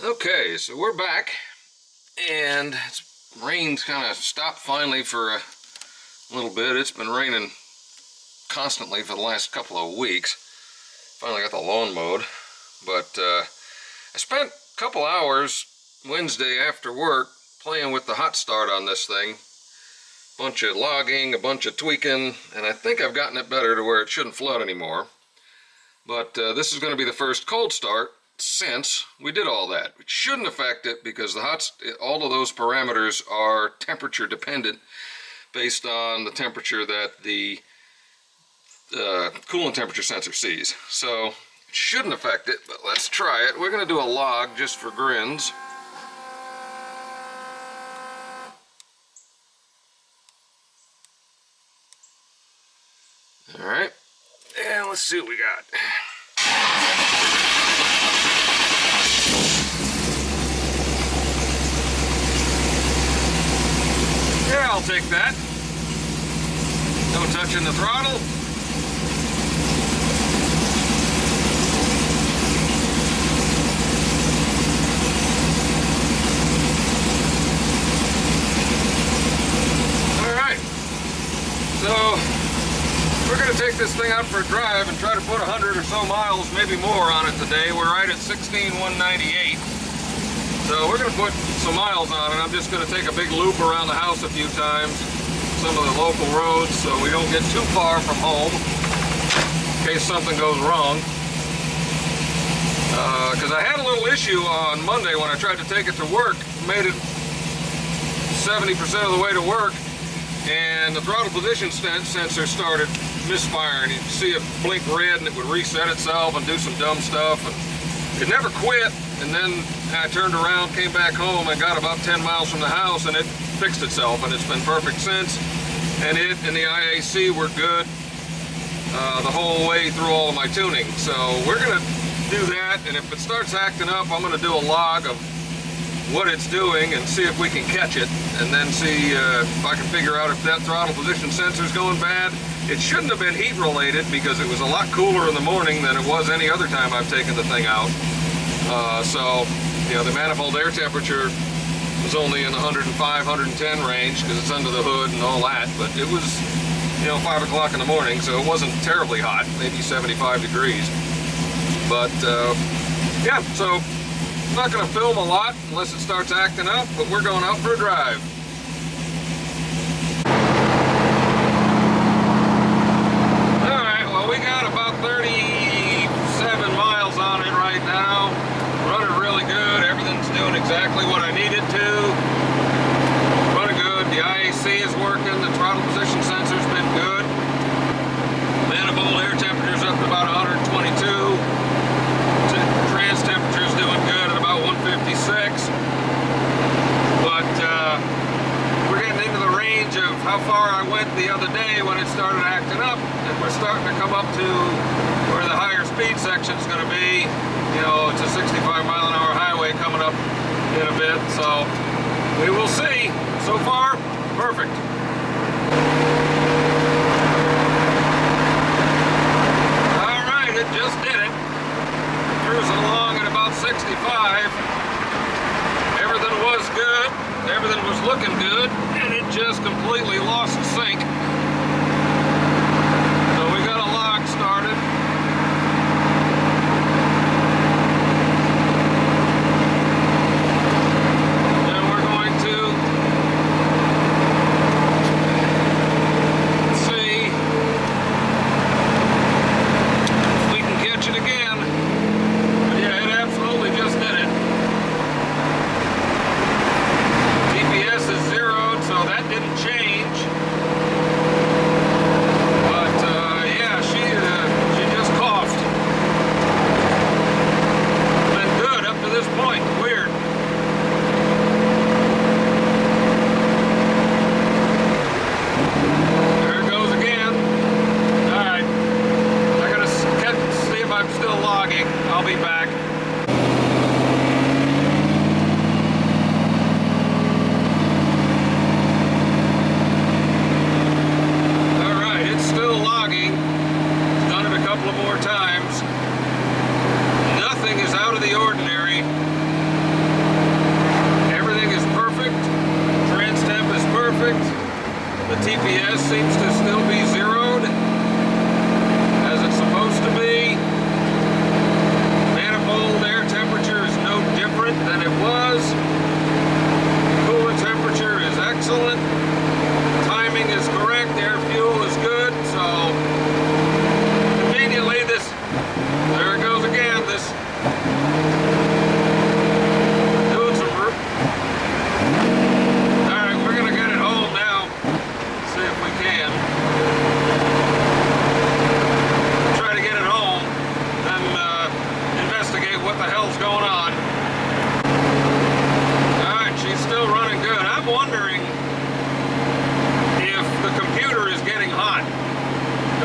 Okay, so we're back, and rain's kind of stopped finally for a little bit. It's been raining constantly for the last couple of weeks. Finally got the lawn mowed, but I spent a couple hours Wednesday after work playing with the hot start on this thing. Bunch of logging, a bunch of tweaking, and I think I've gotten it better to where it shouldn't flood anymore. But this is going to be the first cold start since we did all that. It shouldn't affect it because all of those parameters are temperature dependent based on the temperature that the coolant temperature sensor sees. So it shouldn't affect it, but let's try it. We're going to do a log just for grins. Alright, and let's see what we got. Yeah, I'll take that. No touching the throttle. Alright, so we're going to take this thing out for a drive and try to put 100 or so miles, maybe more, on it today. We're right at 16,198. So we're going to put some miles on it. I'm just going to take a big loop around the house a few times, some of the local roads, so we don't get too far from home in case something goes wrong. Because I had a little issue on Monday when I tried to take it to work. Made it 70% of the way to work, and the throttle position sensor started misfiring. You'd see it blink red and it would reset itself and do some dumb stuff, and it never quit. And then I turned around, came back home, and got about 10 miles from the house, and it fixed itself, and it's been perfect since. And it and the IAC were good the whole way through all of my tuning. So we're gonna do that, and if it starts acting up, I'm gonna do a log of what it's doing and see if we can catch it, and then see if I can figure out if that throttle position sensor is going bad. It shouldn't have been heat related because it was a lot cooler in the morning than it was any other time I've taken the thing out. So, you know, the manifold air temperature was only in the 105, 110 range because it's under the hood and all that, but it was, you know, 5 o'clock in the morning, so it wasn't terribly hot, maybe 75 degrees. But, yeah, so I'm not going to film a lot unless it starts acting up, but we're going out for a drive. Alright, well, we got about 37 miles on it right now. Running really good. Everything's doing exactly what I need it to. Running good. The IAC is working. The throttle position sensor's been good. Manifold air temperature's up to about 122. Trans temperature's doing good at about 156. But we're getting into the range of how far I went the other day when it started acting up, and we're starting to come up to where the higher speed section's going to be. You know, it's a 65 mile an hour highway coming up in a bit, so we will see. So far, perfect. All right, it just did it. Cruising along at about 65. Everything was good, everything was looking good, and it just completely lost sync. So we got a log started. Change, but yeah, she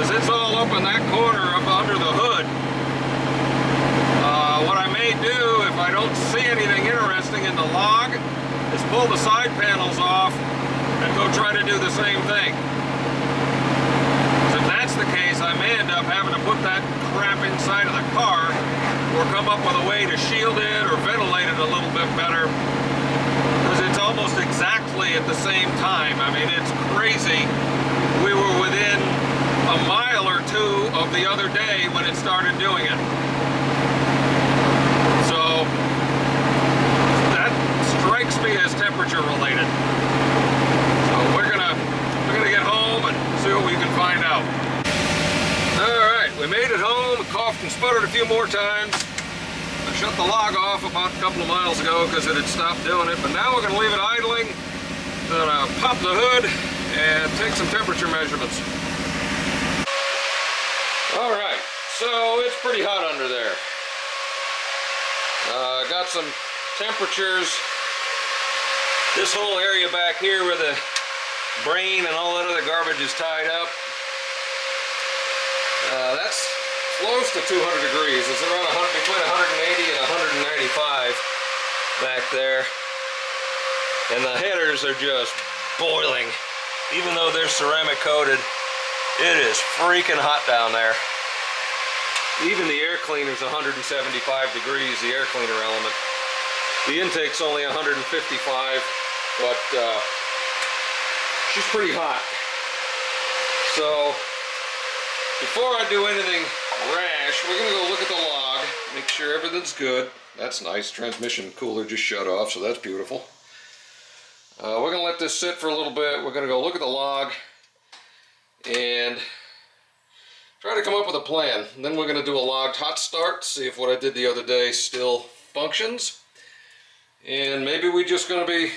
because it's all up in that corner up under the hood. What I may do, if I don't see anything interesting in the log, is pull the side panels off and go try to do the same thing. So if that's the case, I may end up having to put that crap inside of the car or come up with a way to shield it or ventilate it a little bit better, because it's almost exactly at the same time. I mean, it's crazy. We were within a mile or two of the other day when it started doing it. So that strikes me as temperature related. So we're gonna get home and see what we can find out. All right, we made it home, coughed and sputtered a few more times. I shut the log off about a couple of miles ago because it had stopped doing it, but now we're gonna leave it idling. Gonna pop the hood and take some temperature measurements. All right, so it's pretty hot under there. Got some temperatures. This whole area back here where the brain and all that other garbage is tied up, that's close to 200 degrees. It's around between 180 and 195 back there. And the headers are just boiling. Even though they're ceramic coated, it is freaking hot down there. Even the air cleaner is 175 degrees, the air cleaner element. The intake's only 155, but she's pretty hot. So before I do anything rash, we're gonna go look at the log, make sure everything's good. That's nice. Transmission cooler just shut off, so that's beautiful. We're gonna let this sit for a little bit. We're gonna go look at the log and try to come up with a plan. And then we're gonna do a logged hot start, see if what I did the other day still functions. And maybe we're just gonna be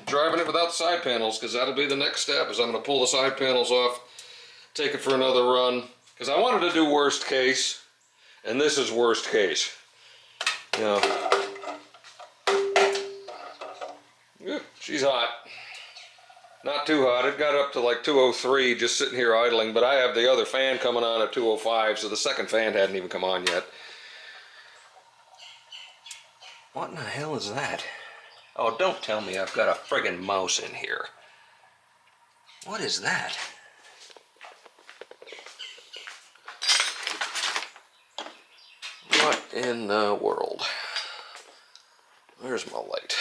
driving it without side panels, because that'll be the next step, is I'm gonna pull the side panels off, take it for another run, because I wanted to do worst case, and this is worst case. You know, she's hot. Not too hot. It got up to like 203 just sitting here idling, but I have the other fan coming on at 205, so the second fan hadn't even come on yet. What in the hell is that? Oh, don't tell me I've got a friggin' mouse in here. What is that? What in the world? Where's my light?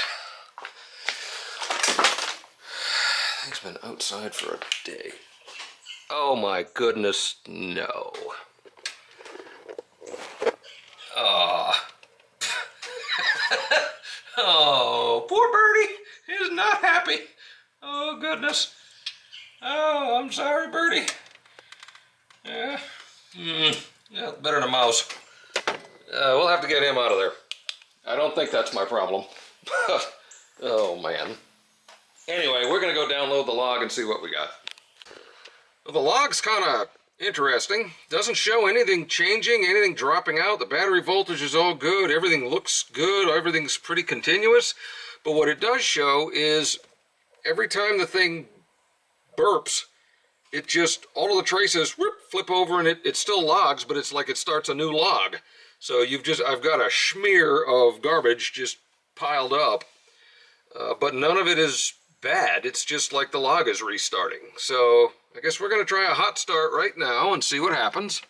Thing's been outside for a day. Oh my goodness, no. Ah. Oh, poor birdie is not happy. Oh goodness. Oh, I'm sorry, birdie. Yeah. Yeah, better than a mouse. We'll have to get him out of there. I don't think that's my problem. Oh man. Anyway, we're going to go download the log and see what we got. Well, the log's kind of interesting. Doesn't show anything changing, anything dropping out. The battery voltage is all good. Everything looks good. Everything's pretty continuous. But what it does show is every time the thing burps, it just, all of the traces whoop, flip over and it still logs, but it's like it starts a new log. So I've got a smear of garbage just piled up. But none of it is bad. It's just like the log is restarting. So I guess we're going to try a hot start right now and see what happens.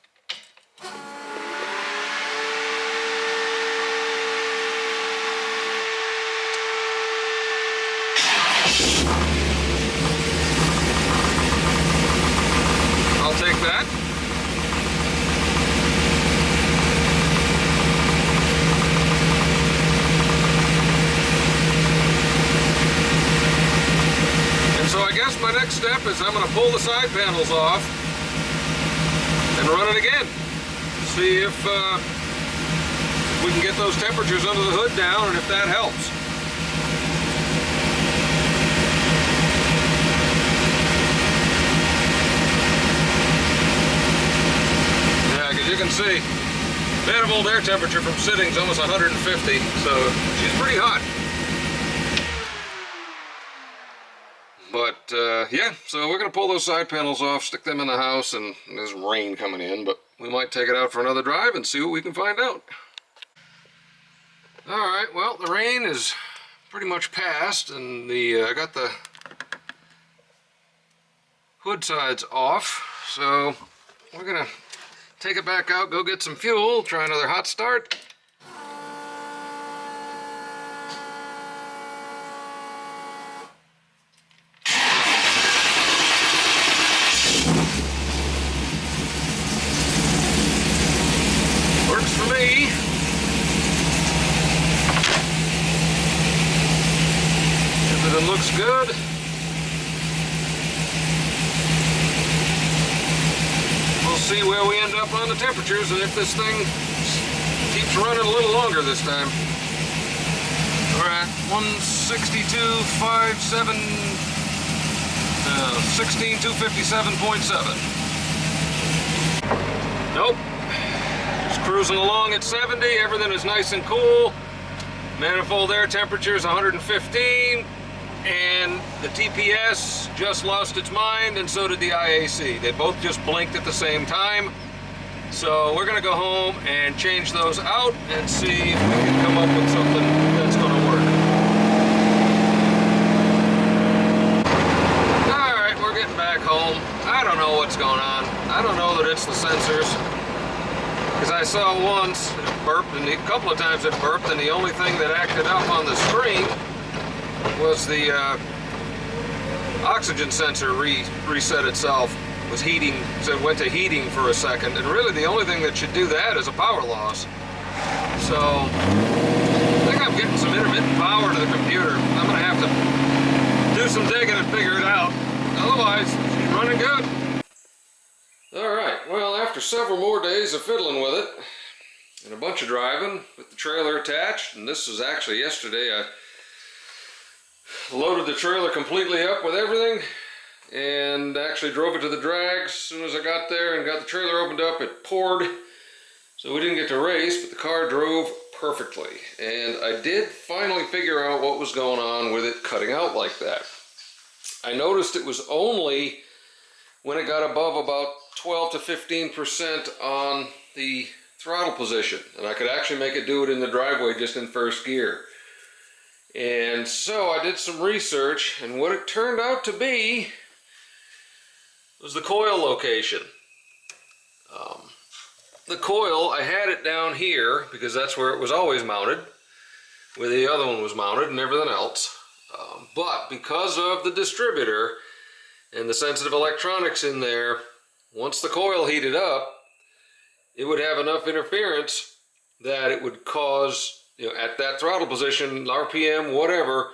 I'll take that. So I guess my next step is I'm going to pull the side panels off and run it again. See if we can get those temperatures under the hood down and if that helps. Yeah, because you can see manifold air temperature from sitting is almost 150, so she's pretty hot. But yeah, so we're going to pull those side panels off, stick them in the house, and there's rain coming in, but we might take it out for another drive and see what we can find out. Alright, well, the rain is pretty much past, and I got the hood sides off, so we're going to take it back out, go get some fuel, try another hot start. Works for me. Everything looks good. We'll see where we end up on the temperatures and if this thing keeps running a little longer this time. We're at 162.57, 16,257.7. Nope. Just cruising along at 70. Everything is nice and cool. Manifold air temperature is 115. And the TPS just lost its mind, and so did the IAC. They both just blinked at the same time. So we're gonna go home and change those out and see if we can come up with something that's gonna work. All right, we're getting back home. I don't know what's going on. I don't know that it's the sensors, because I saw once it burped, and a couple of times it burped, and the only thing that acted up on the screen was the oxygen sensor reset itself. Was heating, so it went to heating for a second, and really the only thing that should do that is a power loss. So I think I'm getting some intermittent power to the computer. I'm gonna have to do some digging and figure it out. Otherwise, she's running good. All right, well, after several more days of fiddling with it and a bunch of driving with the trailer attached, and this was actually yesterday, I loaded the trailer completely up with everything and actually drove it to the drag. As soon as I got there and got the trailer opened up, it poured, so we didn't get to race, but the car drove perfectly. And I did finally figure out what was going on with it cutting out like that. I noticed it was only when it got above about 12 to 15% on the throttle position, and I could actually make it do it in the driveway just in first gear. And so I did some research, and what it turned out to be was the coil location. The coil, I had it down here because that's where it was always mounted, where the other one was mounted and everything else. But because of the distributor and the sensitive electronics in there, once the coil heated up, it would have enough interference that it would cause, at that throttle position, RPM, whatever,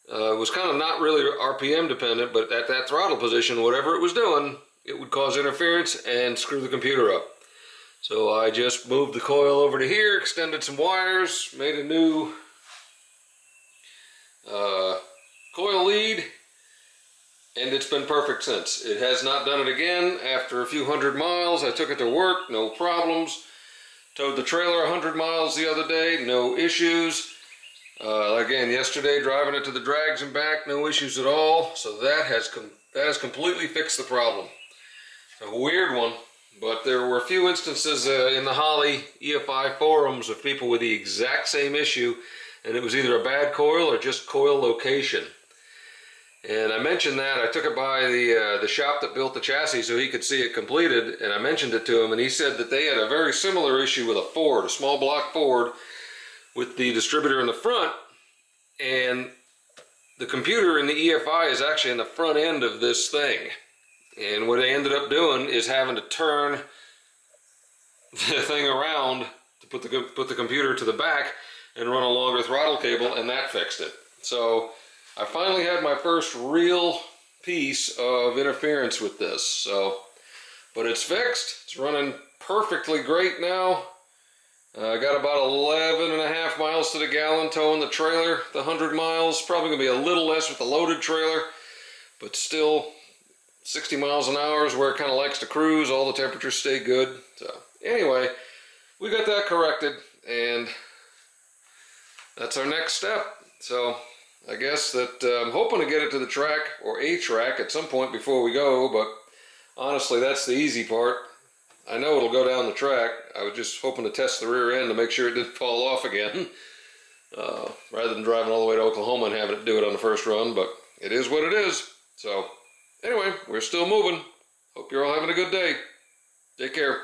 it was kind of not really RPM dependent, but at that throttle position, whatever it was doing, it would cause interference and screw the computer up. So I just moved the coil over to here, extended some wires, made a new coil lead, and it's been perfect since. It has not done it again. After a few hundred miles, I took it to work, no problems. Towed the trailer 100 miles the other day, no issues. Again, yesterday, driving it to the drags and back, no issues at all. So that has completely fixed the problem. A weird one, but there were a few instances in the Holley EFI forums of people with the exact same issue, and it was either a bad coil or just coil location. And I mentioned that. I took it by the shop that built the chassis so he could see it completed, and I mentioned it to him, and he said that they had a very similar issue with a Ford, a small block Ford, with the distributor in the front, and the computer in the EFI is actually in the front end of this thing. And what they ended up doing is having to turn the thing around to put the computer to the back and run a longer throttle cable, and that fixed it. So I finally had my first real piece of interference with this. But it's fixed. It's running perfectly great now. I got about 11.5 miles to the gallon towing the trailer, the 100 miles. Probably gonna be a little less with the loaded trailer, but still 60 miles an hour is where it kind of likes to cruise. All the temperatures stay good. So anyway, we got that corrected, and that's our next step. So I guess that I'm hoping to get it to the track or a track at some point before we go, but honestly, that's the easy part. I know it'll go down the track. I was just hoping to test the rear end to make sure it didn't fall off again, rather than driving all the way to Oklahoma and having it do it on the first run, but it is what it is. So anyway, we're still moving. Hope you're all having a good day. Take care.